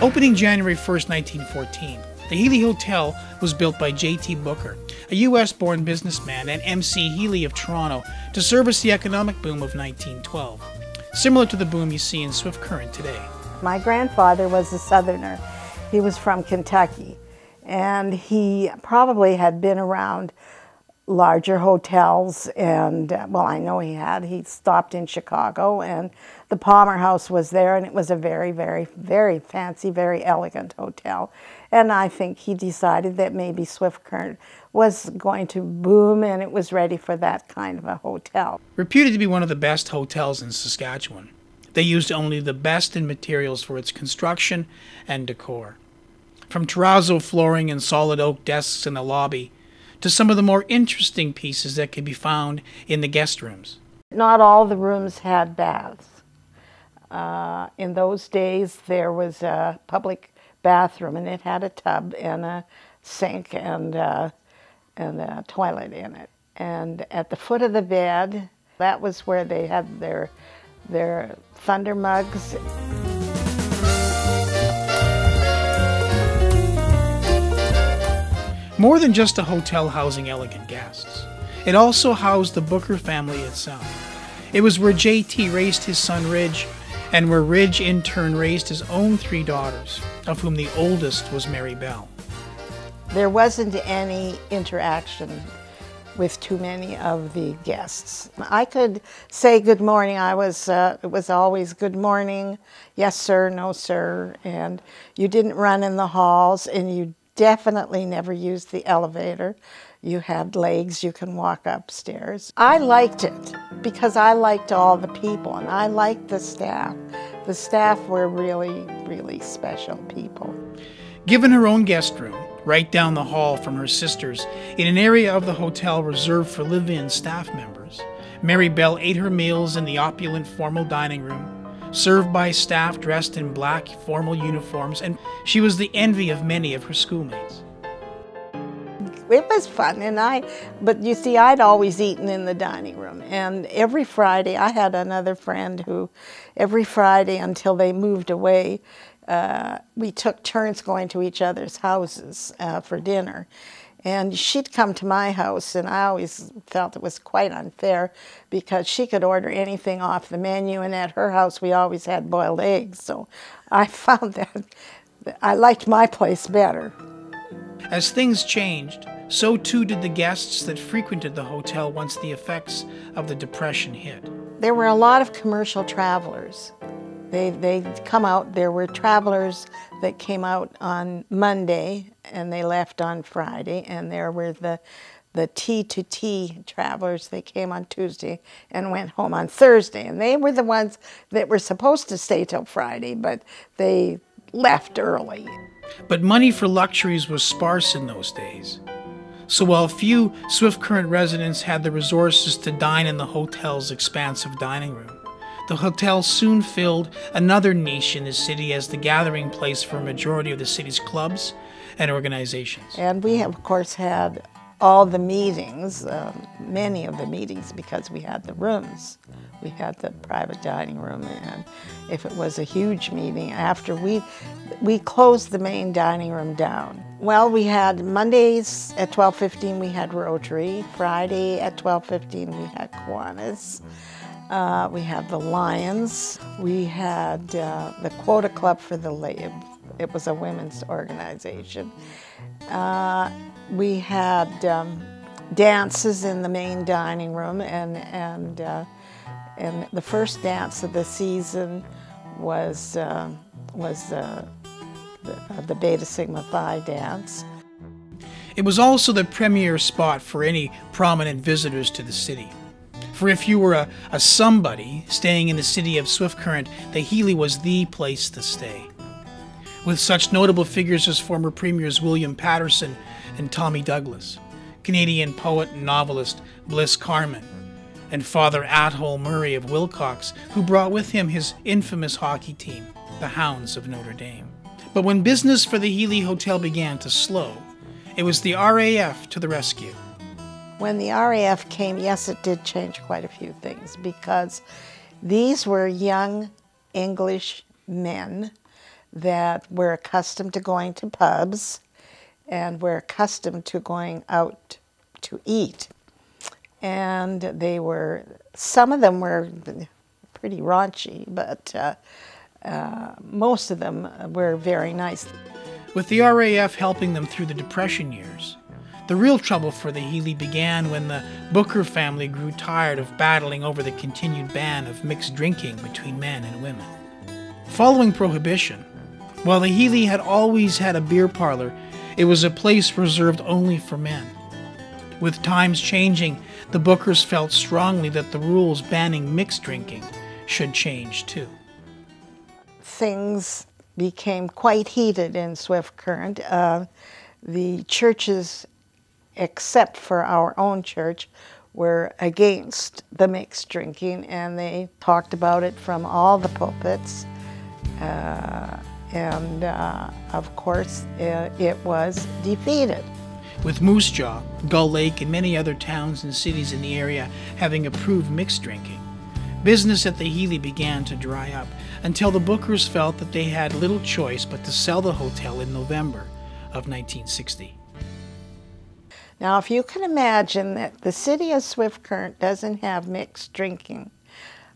Opening January 1st, 1914, the Healy Hotel was built by J.T. Booker, a U.S.-born businessman, and M.C. Healy of Toronto to service the economic boom of 1912, similar to the boom you see in Swift Current today. My grandfather was a Southerner. He was from Kentucky, and he probably had been around larger hotels, and well, I know he stopped in Chicago, and the Palmer House was there, and it was a very, very, very fancy, very elegant hotel. And I think he decided that maybe Swift Current was going to boom, and it was ready for that kind of a hotel. Reputed to be one of the best hotels in Saskatchewan, they used only the best in materials for its construction and decor. From terrazzo flooring and solid oak desks in the lobby, to some of the more interesting pieces that could be found in the guest rooms. Not all the rooms had baths. In those days, there was a public bathroom, and it had a tub and a sink and a toilet in it. And at the foot of the bed, that was where they had their thunder mugs. More than just a hotel housing elegant guests, it also housed the Booker family itself. It was where J.T. raised his son Ridge, and where Ridge in turn raised his own 3 daughters, of whom the oldest was Mary Bell. There wasn't any interaction with too many of the guests. I could say good morning. It was always good morning, yes sir, no sir, and you didn't run in the halls, and you definitely never used the elevator. You had legs, you can walk upstairs. I liked it because I liked all the people, and I liked the staff. The staff were really, really special people. Given her own guest room, right down the hall from her sister's, in an area of the hotel reserved for live-in staff members, Mary Bell ate her meals in the opulent formal dining room, served by staff dressed in black formal uniforms, and she was the envy of many of her schoolmates. It was fun, but you see, I'd always eaten in the dining room, and every Friday, I had another friend who, every Friday until they moved away, we took turns going to each other's houses for dinner. And she'd come to my house, and I always felt it was quite unfair because she could order anything off the menu, and at her house we always had boiled eggs. So I found that I liked my place better. As things changed, so too did the guests that frequented the hotel once the effects of the Depression hit. There were a lot of commercial travelers. They'd come out. There were travelers that came out on Monday and they left on Friday, and there were the T travelers. They came on Tuesday and went home on Thursday, and they were the ones that were supposed to stay till Friday, but they left early. But money for luxuries was sparse in those days. So while few Swift Current residents had the resources to dine in the hotel's expansive dining room, the hotel soon filled another niche in the city as the gathering place for a majority of the city's clubs and organizations. And we, of course, had all the meetings, many of the meetings, because we had the rooms. We had the private dining room, and if it was a huge meeting, after we closed the main dining room down. Well, we had Mondays at 12:15 we had Rotary, Friday at 12:15 we had Kiwanis. We had the Lions. We had the Quota Club for the ladies. It was a women's organization. We had dances in the main dining room, and the first dance of the season was the Beta Sigma Phi dance. It was also the premier spot for any prominent visitors to the city. For if you were a somebody staying in the city of Swift Current, the Healy was the place to stay. With such notable figures as former premiers William Patterson and Tommy Douglas, Canadian poet and novelist Bliss Carman, and Father Athol Murray of Wilcox, who brought with him his infamous hockey team, the Hounds of Notre Dame. But when business for the Healy Hotel began to slow, it was the R.A.F. to the rescue. When the R.A.F. came, yes, it did change quite a few things, because these were young English men that were accustomed to going to pubs and were accustomed to going out to eat. And some of them were pretty raunchy, but most of them were very nice. With the R.A.F. helping them through the Depression years, the real trouble for the Healy began when the Booker family grew tired of battling over the continued ban of mixed drinking between men and women. Following Prohibition, while the Healy had always had a beer parlor, it was a place reserved only for men. With times changing, the Bookers felt strongly that the rules banning mixed drinking should change too. Things became quite heated in Swift Current. The churches, except for our own church, were against the mixed drinking, and they talked about it from all the pulpits. Of course, it was defeated. With Moose Jaw, Gull Lake, and many other towns and cities in the area having approved mixed drinking, business at the Healy began to dry up until the Bookers felt that they had little choice but to sell the hotel in November of 1960. Now, if you can imagine that the city of Swift Current doesn't have mixed drinking,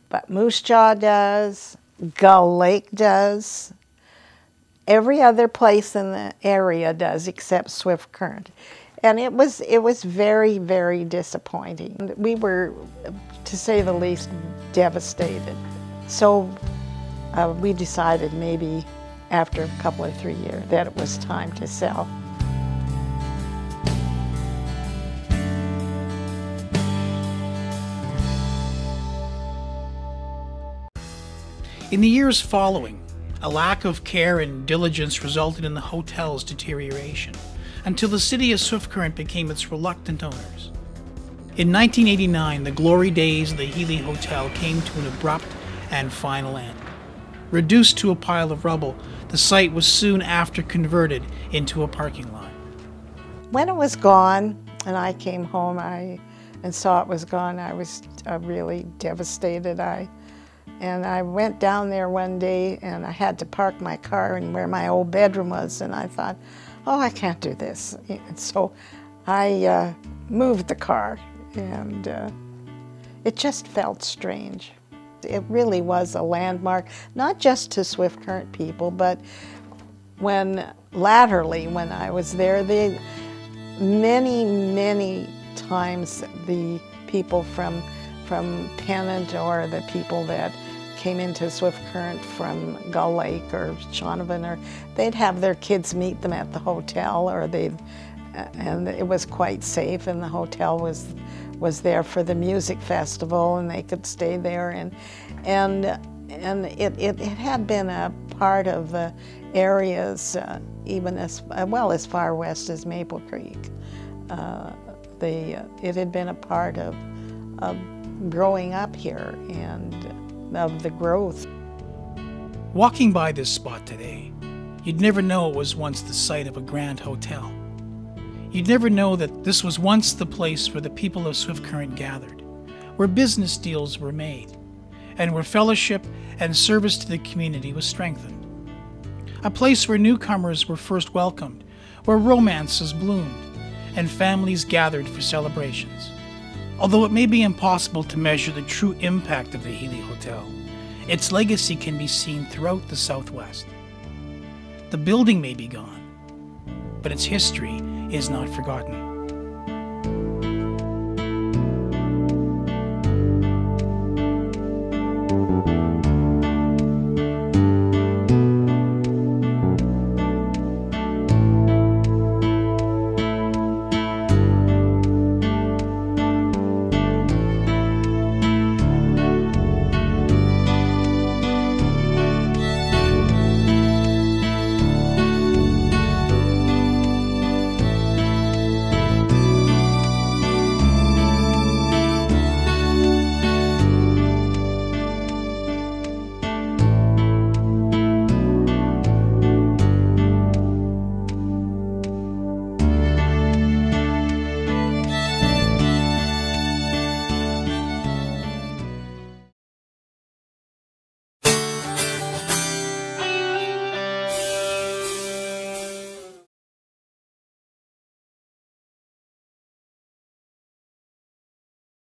but Moose Jaw does, Gull Lake does, every other place in the area does except Swift Current. And it was very, very disappointing. We were, to say the least, devastated. So we decided maybe after a couple of 3 years that it was time to sell. In the years following, a lack of care and diligence resulted in the hotel's deterioration, until the city of Swift Current became its reluctant owners. In 1989, the glory days of the Healy Hotel came to an abrupt and final end. Reduced to a pile of rubble, the site was soon after converted into a parking lot. When it was gone, and I came home and saw it was gone, I was really devastated. And I went down there one day, and I had to park my car in where my old bedroom was, and I thought, oh, I can't do this. And so I moved the car, and it just felt strange. It really was a landmark, not just to Swift Current people, but latterly when I was there, many times the people from Pennant, or the people that came into Swift Current from Gull Lake or Shaunavon, they'd have their kids meet them at the hotel, and it was quite safe, and the hotel was there for the music festival, and they could stay there, and it had been a part of the areas even as far west as Maple Creek. It had been a part of growing up here and of the growth. Walking by this spot today, you'd never know it was once the site of a grand hotel. You'd never know that this was once the place where the people of Swift Current gathered, where business deals were made, and where fellowship and service to the community was strengthened. A place where newcomers were first welcomed, where romances bloomed, and families gathered for celebrations. Although it may be impossible to measure the true impact of the Healy Hotel, its legacy can be seen throughout the Southwest. The building may be gone, but its history is not forgotten.